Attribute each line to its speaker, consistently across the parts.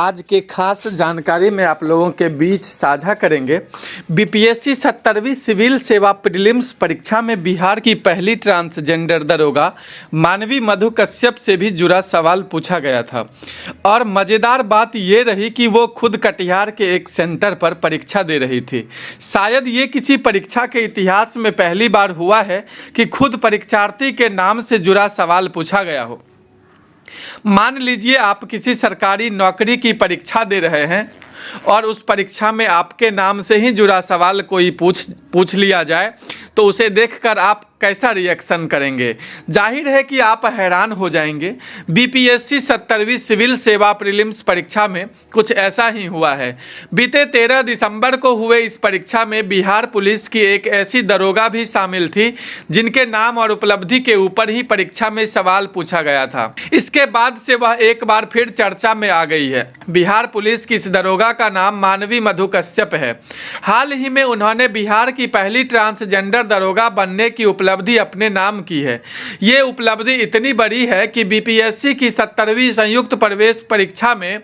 Speaker 1: आज के खास जानकारी में आप लोगों के बीच साझा करेंगे। बीपीएससी 70वीं सिविल सेवा प्रीलिम्स परीक्षा में बिहार की पहली ट्रांसजेंडर दरोगा मानवी मधु कश्यप से भी जुड़ा सवाल पूछा गया था और मज़ेदार बात ये रही कि वो खुद कटिहार के एक सेंटर पर परीक्षा दे रही थी। शायद ये किसी परीक्षा के इतिहास में पहली बार हुआ है कि खुद परीक्षार्थी के नाम से जुड़ा सवाल पूछा गया हो। मान लीजिए आप किसी सरकारी नौकरी की परीक्षा दे रहे हैं और उस परीक्षा में आपके नाम से ही जुड़ा सवाल कोई पूछ लिया जाए तो उसे देखकर आप कैसा रिएक्शन करेंगे? जाहिर है कि आप हैरान हो जाएंगे। बीपीएससी 70वीं सिविल सेवा प्रीलिम्स परीक्षा में कुछ ऐसा ही हुआ है। बीते 13 दिसंबर को हुए इस परीक्षा में बिहार पुलिस की एक ऐसी दरोगा भी शामिल थी जिनके नाम और उपलब्धि के ऊपर ही परीक्षा में सवाल पूछा गया था। इसके बाद से वह एक बार फिर चर्चा में आ गई है। बिहार पुलिस की इस दरोगा का नाम मानवी मधु कश्यप है। हाल ही में उन्होंने बिहार की पहली ट्रांसजेंडर दरोगा बनने की उपलब्धि अपने नाम की है। ये उपलब्धि इतनी बड़ी है कि बीपीएससी की 70वीं संयुक्त प्रवेश परीक्षा में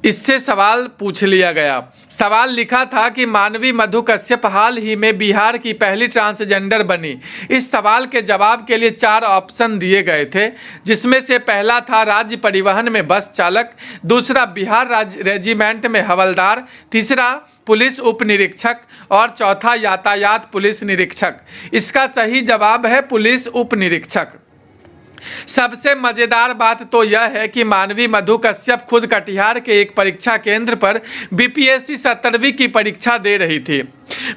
Speaker 1: इससे सवाल पूछ लिया गया। सवाल लिखा था कि मानवी मधु कश्यप हाल ही में बिहार की पहली ट्रांसजेंडर बनी। इस सवाल के जवाब के लिए 4 ऑप्शन दिए गए थे, जिसमें से पहला था राज्य परिवहन में बस चालक, दूसरा बिहार राज्य रेजिमेंट में हवलदार, तीसरा पुलिस उप निरीक्षक और चौथा यातायात पुलिस निरीक्षक। इसका सही जवाब है पुलिस उप निरीक्षक। सबसे मज़ेदार बात तो यह है कि मानवी मधु कश्यप खुद कटिहार के एक परीक्षा केंद्र पर बीपीएससी 70वीं की परीक्षा दे रही थी।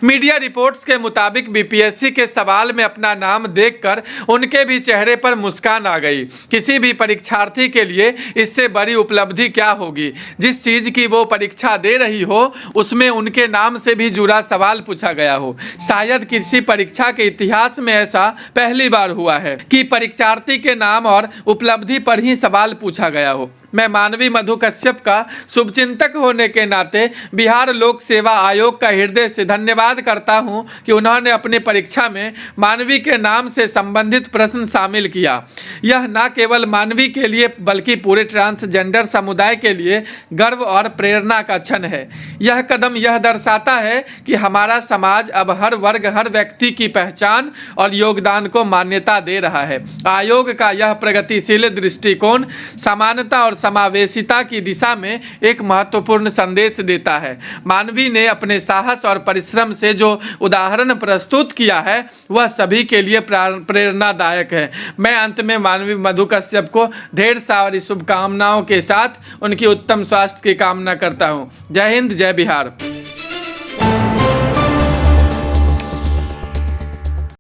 Speaker 1: मीडिया रिपोर्ट्स के मुताबिक बीपीएससी के सवाल में अपना नाम देखकर उनके भी चेहरे पर मुस्कान आ गई। किसी भी परीक्षार्थी के लिए इससे बड़ी उपलब्धि क्या होगी? जिस चीज़ की वो परीक्षा दे रही हो उसमें उनके नाम से भी जुड़ा सवाल पूछा गया हो। शायद किसी परीक्षा के इतिहास में ऐसा पहली बार हुआ है कि परीक्षार्थी के नाम और उपलब्धि पर ही सवाल पूछा गया हो। मैं मानवी मधु कश्यप का शुभचिंतक होने के नाते बिहार लोक सेवा आयोग का हृदय से धन्यवाद करता हूं कि उन्होंने अपनी परीक्षा में मानवी के नाम से संबंधित प्रश्न शामिल किया। यह न केवल मानवी के लिए बल्कि पूरे ट्रांसजेंडर समुदाय के लिए गर्व और प्रेरणा का क्षण है। यह कदम यह दर्शाता है कि हमारा समाज अब हर वर्ग, हर व्यक्ति की पहचान और योगदान को मान्यता दे रहा है। आयोग का यह प्रगतिशील दृष्टिकोण समानता और समावेशिता की दिशा में एक महत्वपूर्ण संदेश देता है। मानवी ने अपने साहस और परिश्रम से जो उदाहरण प्रस्तुत किया है वह सभी के लिए प्रेरणादायक है। मैं अंत में मानवी मधु कश्यप को ढेर सारी शुभकामनाओं के साथ उनकी उत्तम स्वास्थ्य की कामना करता हूँ। जय हिंद, जय बिहार।